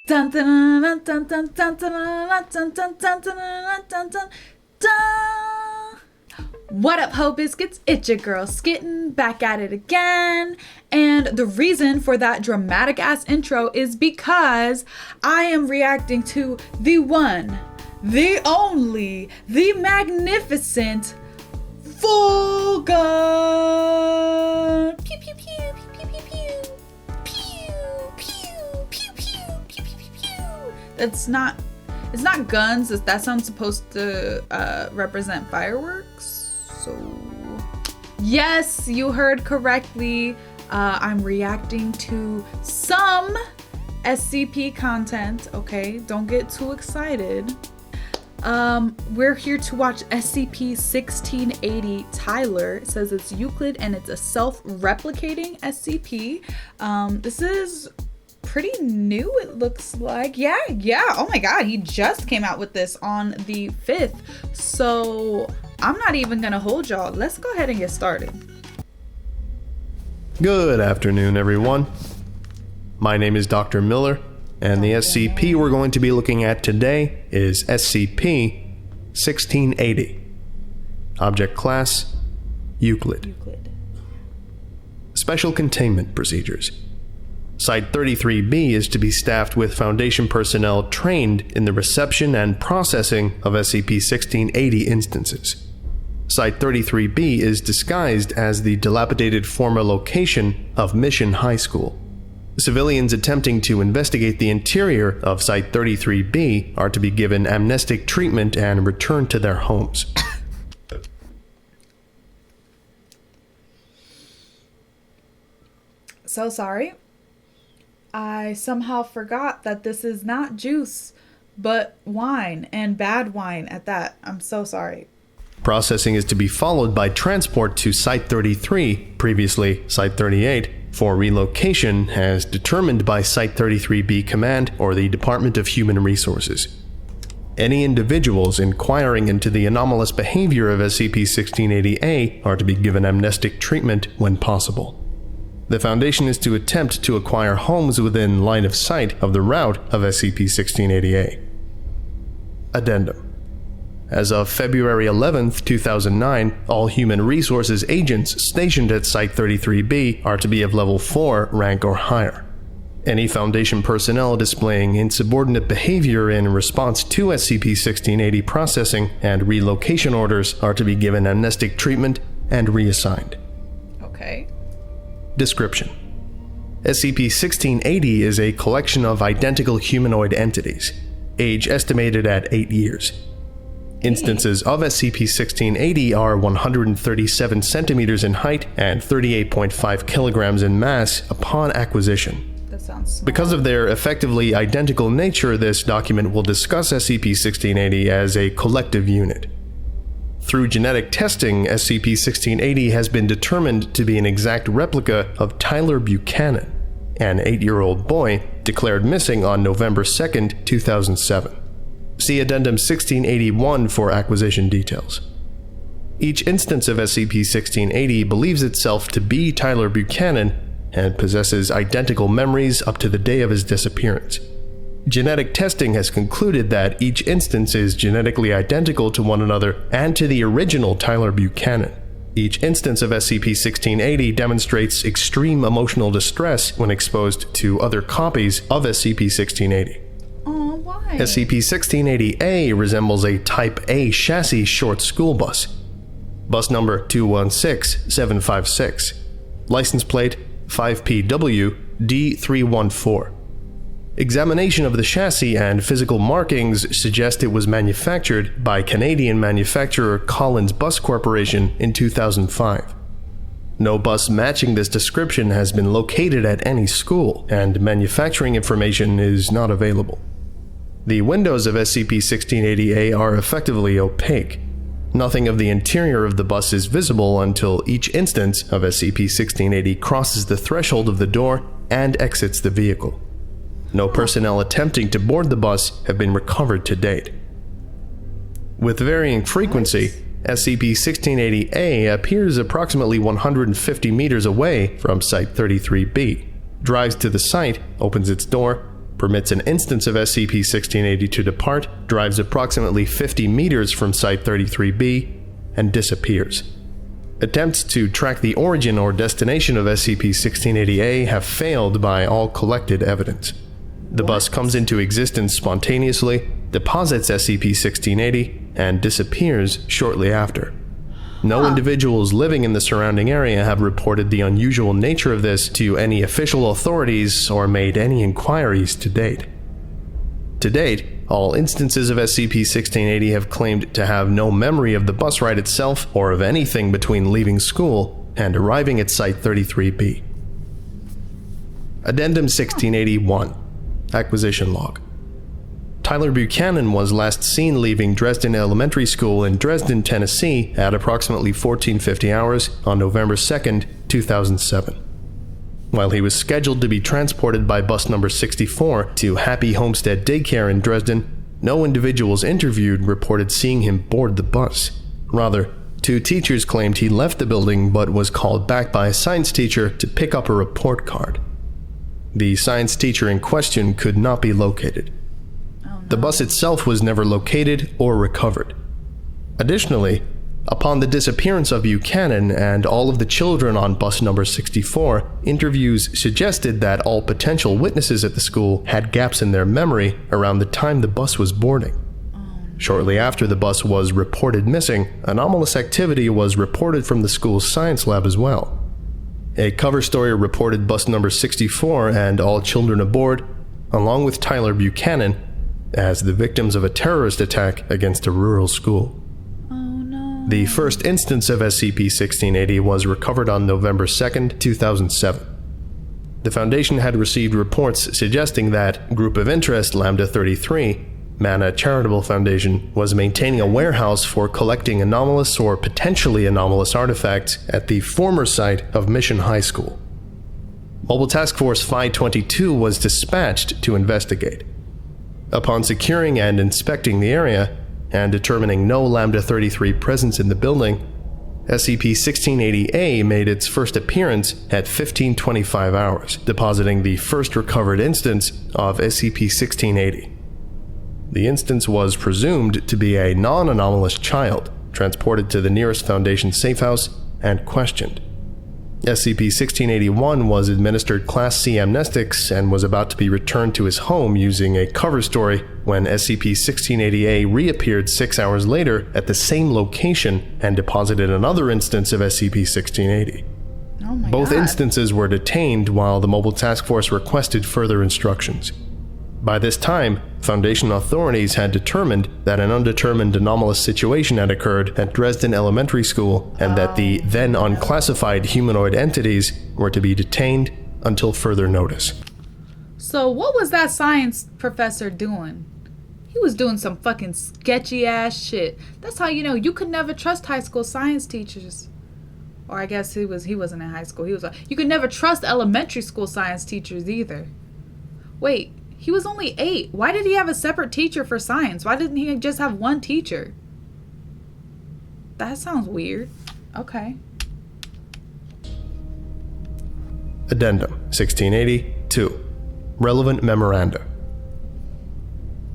Dun, dun, dun, dun, dun, dun, dun, dun, dun, dun, dun, dun, dun, dun. What up, Ho Biscuits? It's your girl Skitten, back at it again. And the reason for that dramatic ass intro is because I am reacting to the one, the only, the magnificent TheVolgun. Pew pew pew pew pew pew pew pew pew pew pew pew pew. It's not guns. That sounds supposed to represent fireworks. So yes, you heard correctly. I'm reacting to some SCP content. Okay, don't get too excited. We're here to watch SCP-1680 Tyler. It says it's Euclid and it's a self-replicating SCP. This is pretty new, it looks like. Yeah. Oh my god, he just came out with this on the 5th. So I'm not even gonna hold y'all. Let's go ahead and get started. Good afternoon, everyone. My name is Dr. Miller, and the SCP we're going to be looking at today is SCP-1680. Object Class: Euclid. Special Containment Procedures. Site-33B is to be staffed with Foundation personnel trained in the reception and processing of SCP-1680 instances. Site-33B is disguised as the dilapidated former location of Mission High School. Civilians attempting to investigate the interior of Site-33B are to be given amnestic treatment and returned to their homes. So sorry. I somehow forgot that this is not juice, but wine, and bad wine at that. I'm so sorry. Processing is to be followed by transport to Site-33, previously Site-38, for relocation as determined by Site-33B Command or the Department of Human Resources. Any individuals inquiring into the anomalous behavior of SCP-1680-A are to be given amnestic treatment when possible. The Foundation is to attempt to acquire homes within line of sight of the route of SCP-1680-A. Addendum. As of February 11, 2009, all Human Resources agents stationed at Site-33B are to be of Level 4 rank or higher. Any Foundation personnel displaying insubordinate behavior in response to SCP-1680 processing and relocation orders are to be given amnestic treatment and reassigned. Okay. Description: SCP-1680 is a collection of identical humanoid entities, age estimated at 8 years. Instances of SCP-1680 are 137 centimeters in height and 38.5 kilograms in mass upon acquisition. That sounds small. Because of their effectively identical nature, this document will discuss SCP-1680 as a collective unit. Through genetic testing, SCP-1680 has been determined to be an exact replica of Tyler Buchanan, an 8-year-old boy declared missing on November 2, 2007. See Addendum 1681 for acquisition details. Each instance of SCP-1680 believes itself to be Tyler Buchanan and possesses identical memories up to the day of his disappearance. Genetic testing has concluded that each instance is genetically identical to one another and to the original Tyler Buchanan. Each instance of SCP-1680 demonstrates extreme emotional distress when exposed to other copies of SCP-1680. Why? SCP-1680-A resembles a Type A chassis short school bus. Bus number 216756. License plate 5PW D314. Examination of the chassis and physical markings suggest it was manufactured by Canadian manufacturer Collins Bus Corporation in 2005. No bus matching this description has been located at any school, and manufacturing information is not available. The windows of SCP-1680-A are effectively opaque. Nothing of the interior of the bus is visible until each instance of SCP-1680 crosses the threshold of the door and exits the vehicle. No personnel attempting to board the bus have been recovered to date. With varying frequency, SCP-1680-A appears approximately 150 meters away from Site-33B, drives to the site, opens its door, permits an instance of SCP-1680 to depart, drives approximately 50 meters from Site-33B, and disappears. Attempts to track the origin or destination of SCP-1680-A have failed by all collected evidence. The bus comes into existence spontaneously, deposits SCP-1680, and disappears shortly after. No individuals living in the surrounding area have reported the unusual nature of this to any official authorities or made any inquiries to date. To date, all instances of SCP-1680 have claimed to have no memory of the bus ride itself or of anything between leaving school and arriving at Site-33B. Addendum 1681. Acquisition Log. Tyler Buchanan was last seen leaving Dresden Elementary School in Dresden, Tennessee at approximately 1450 hours on November 2nd, 2007. While he was scheduled to be transported by bus number 64 to Happy Homestead Daycare in Dresden, no individuals interviewed reported seeing him board the bus. Rather, 2 teachers claimed he left the building but was called back by a science teacher to pick up a report card. The science teacher in question could not be located. The bus itself was never located or recovered. Additionally, upon the disappearance of Buchanan and all of the children on bus number 64, interviews suggested that all potential witnesses at the school had gaps in their memory around the time the bus was boarding. Shortly after the bus was reported missing, anomalous activity was reported from the school's science lab as well. A cover story reported bus number 64 and all children aboard, along with Tyler Buchanan, as the victims of a terrorist attack against a rural school. Oh no. The first instance of SCP-1680 was recovered on November 2nd, 2007. The Foundation had received reports suggesting that Group of Interest Lambda 33, Mana Charitable Foundation, was maintaining a warehouse for collecting anomalous or potentially anomalous artifacts at the former site of Mission High School. Mobile Task Force Phi-22 was dispatched to investigate. Upon securing and inspecting the area, and determining no Lambda 33 presence in the building, SCP-1680-A made its first appearance at 1525 hours, depositing the first recovered instance of SCP-1680. The instance was presumed to be a non-anomalous child, transported to the nearest Foundation safehouse and questioned. SCP-1681 was administered Class C amnestics and was about to be returned to his home using a cover story when SCP-1680-A reappeared 6 hours later at the same location and deposited another instance of SCP-1680. Oh my Both God. instances were detained while the Mobile Task Force requested further instructions. By this time, Foundation authorities had determined that an undetermined anomalous situation had occurred at Dresden Elementary School and that the then unclassified humanoid entities were to be detained until further notice. So what was that science professor doing? He was doing some fucking sketchy ass shit. That's how you know you could never trust high school science teachers. Or I guess he wasn't in high school. You could never trust elementary school science teachers either. Wait, he was only 8. Why did he have a separate teacher for science? Why didn't he just have one teacher? That sounds weird. Okay. Addendum 1680-2. Relevant Memoranda.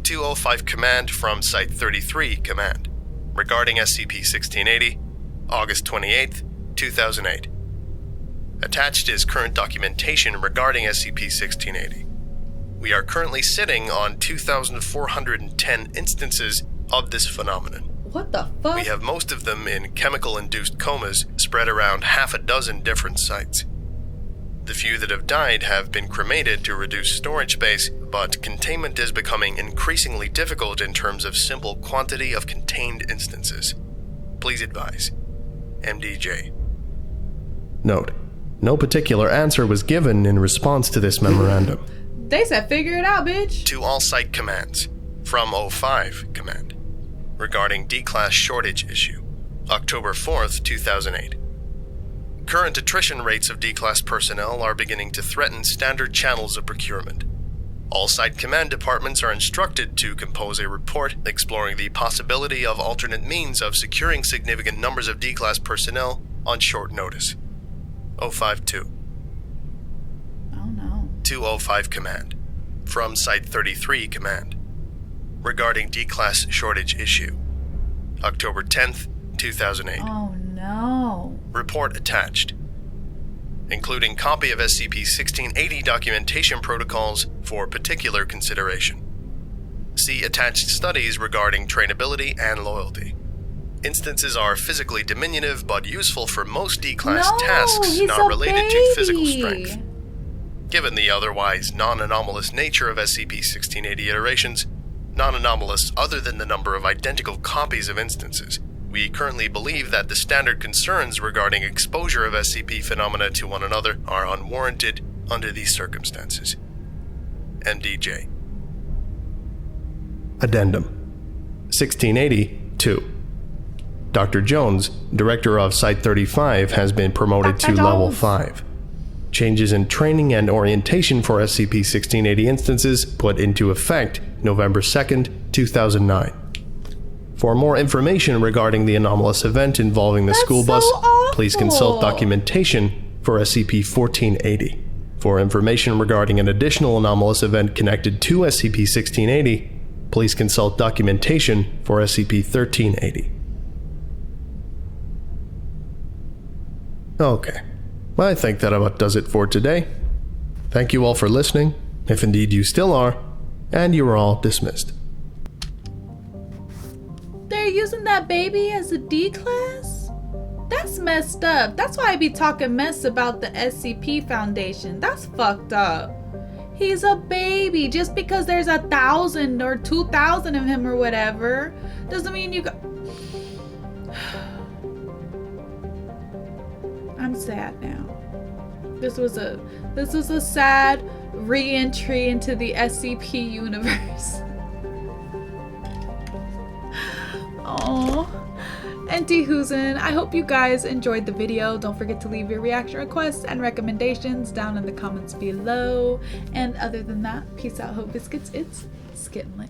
205 Command from Site-33 Command. Regarding SCP-1680, August 28th, 2008. Attached is current documentation regarding SCP-1680. We are currently sitting on 2,410 instances of this phenomenon. What the fuck? We have most of them in chemical-induced comas spread around half a dozen different sites. The few that have died have been cremated to reduce storage space, but containment is becoming increasingly difficult in terms of simple quantity of contained instances. Please advise. MDJ. Note: no particular answer was given in response to this memorandum. They said figure it out, bitch. To all site commands. From 05 Command. Regarding D-Class shortage issue. October 4th, 2008. Current attrition rates of D-Class personnel are beginning to threaten standard channels of procurement. All site command departments are instructed to compose a report exploring the possibility of alternate means of securing significant numbers of D-Class personnel on short notice. 052. Oh no. 205 Command. from Site-33 Command regarding D-Class shortage issue. October 10th, 2008. Oh no. Report attached, including copy of SCP-1680 documentation protocols for particular consideration. See attached studies regarding trainability and loyalty. Instances are physically diminutive but useful for most D-Class tasks he's not a related to physical baby. strength. Given the otherwise non-anomalous nature of SCP-1680 iterations, non-anomalous other than the number of identical copies of instances, we currently believe that the standard concerns regarding exposure of SCP phenomena to one another are unwarranted under these circumstances. MDJ. Addendum 1680-2. Dr. Jones, Director of Site-35, has been promoted Dr. to Level Jones. 5. Changes in training and orientation for SCP-1680 instances put into effect November 2nd, 2009. For more information regarding the anomalous event involving the That's school bus, so please consult awful. documentation for SCP-1480. For information regarding an additional anomalous event connected to SCP-1680, please consult documentation for SCP-1380. Okay, I think that about does it for today. Thank you all for listening, if indeed you still are, and you are all dismissed. They're using that baby as a D-Class? That's messed up. That's why I be talking mess about the SCP Foundation. That's fucked up. He's a baby. Just because there's 1,000 or 2,000 of him or whatever doesn't mean you I'm sad now. This was a sad re-entry into the SCP universe. Oh, and T-Hoosin, I hope you guys enjoyed the video. Don't forget to leave your reaction requests and recommendations down in the comments below. And other than that, peace out, hope biscuits. It's Skittenlit.